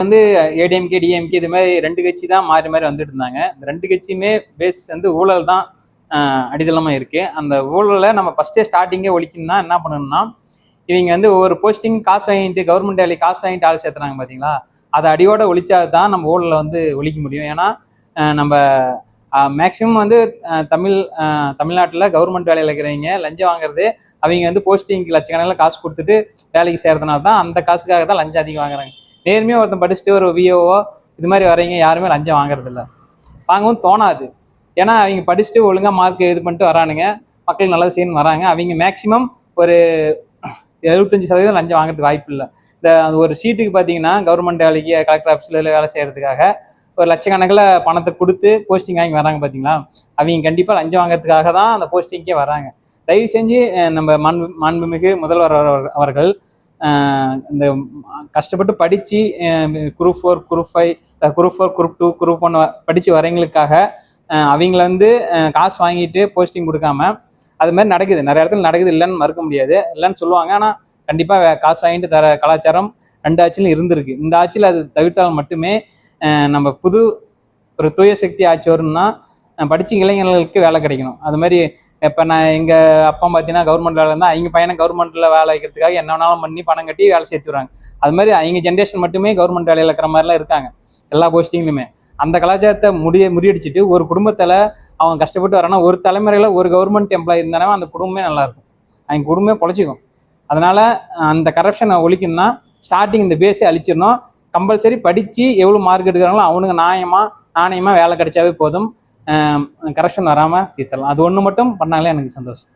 வந்து ஏடிஎம்கே டிஎம்கே இது மாதிரி 2 கட்சி தான் மாறி மாறி வந்துட்டு இருந்தாங்க. இந்த 2 கட்சியுமே பேஸ் வந்து ஊழல் தான் அடித்தளமாக இருக்குது. அந்த ஊழலை நம்ம ஃபஸ்ட்டே ஸ்டார்டிங்கே ஒழிக்கணும்னா என்ன பண்ணணும்னா, இவங்க வந்து ஒவ்வொரு போஸ்டிங் காசு வாங்கிட்டு கவர்மெண்ட் வேலைக்கு காசு வாங்கிட்டு ஆள் சேர்த்துறாங்க பார்த்தீங்களா, அதை அடியோட ஒழிச்சா தான் நம்ம ஊழலை வந்து ஒழிக்க முடியும். ஏன்னா நம்ம மேக்சிமம் வந்து தமிழ்நாட்டில் கவர்மெண்ட் வேலையில் இருக்கிறவங்க லஞ்சம் வாங்குறது, அவங்க வந்து போஸ்டிங்க்கு லட்சக்கணக்கில் காசு கொடுத்துட்டு வேலைக்கு சேர்றதுனால தான் அந்த காசுக்காக தான் லஞ்சம் அதிகம் வாங்குறாங்க. நேர்மையாக ஒருத்தன் படிச்சுட்டு ஒரு விஓஓ இது மாதிரி வரீங்க யாருமே லஞ்சம் வாங்குறதில்ல, வாங்கவும் தோணாது. ஏன்னா அவங்க படிச்சுட்டு ஒழுங்காக மார்க் இது பண்ணிட்டு வரானுங்க, மக்கள் நல்லது செய்யணும்னு வராங்க. அவங்க மேக்சிமம் ஒரு 75% லஞ்சம் வாங்குறதுக்கு வாய்ப்பு இல்லை. இந்த ஒரு சீட்டுக்கு பார்த்தீங்கன்னா கவர்மெண்ட் வேலைக்கு கலெக்டர் ஆஃபீஸில் வேலை செய்கிறதுக்காக ஒரு லட்சக்கணக்கில் பணத்தை கொடுத்து போஸ்டிங் வாங்கி வராங்க பார்த்தீங்களா, அவங்க கண்டிப்பாக லஞ்சம் வாங்குறதுக்காக தான் அந்த போஸ்டிங்கே வராங்க. தயவு செஞ்சு நம்ம மாண்புமிகு முதல்வர் அவர்கள் இந்த கஷ்டப்பட்டு படித்து group 4 group 5 group 4 group 2 group 1 படித்து வரவங்களுக்காக அவங்கள வந்து காசு வாங்கிட்டு போஸ்டிங் கொடுக்காம, அது மாதிரி நடக்குது, நிறைய இடத்துல நடக்குது, இல்லைன்னு மறுக்க முடியாது, இல்லைன்னு சொல்லுவாங்க. ஆனால் கண்டிப்பாக காசு வாங்கிட்டு தர கலாச்சாரம் 2 ஆட்சியிலும் இருந்திருக்கு. இந்த ஆட்சியில் அது தவிர்த்தால் மட்டுமே நம்ம ஒரு தூய சக்தி ஆட்சி வரும்னா படித்த இளைஞர்களுக்கு வேலை கிடைக்கணும். அது மாதிரி இப்போ நான் எங்கள் அப்பா பார்த்தீங்கன்னா கவர்மெண்ட் வேலை இருந்தால் அவங்க பையனை கவர்மெண்ட்டில் வேலை வைக்கிறதுக்காக என்ன வேணாலும் பண்ணி பணம் கட்டி வேலை சேர்த்துடுறாங்க. அது மாதிரி அவங்க ஜென்ரேஷன் மட்டுமே கவர்மெண்ட் வேலையில் இருக்கிற மாதிரிலாம் இருக்காங்க எல்லா போஸ்டிங்லையுமே. அந்த கலாச்சாரத்தை முறியடிச்சிட்டு ஒரு குடும்பத்தில் அவங்க கஷ்டப்பட்டு வரானா ஒரு தலைமுறையில் ஒரு கவர்மெண்ட் எம்ப்ளாயி இருந்தானே அந்த குடும்பமே நல்லாயிருக்கும், அவங்க குடும்பமே பொழைச்சிக்கும். அதனால் அந்த கரப்ஷனை ஒழிக்கணும்னா ஸ்டார்டிங் இந்த பேஸை அழிச்சிடணும். கம்பல்சரி படித்து எவ்வளோ மார்க் எடுக்கிறாங்களோ அவனுக்கு நாணயமாக வேலை கிடைச்சாவே போதும், கரப்ஷன் வராமல் தீர்த்தலாம். அது ஒன்று மட்டும் பண்ணாலே எனக்கு சந்தோஷம்.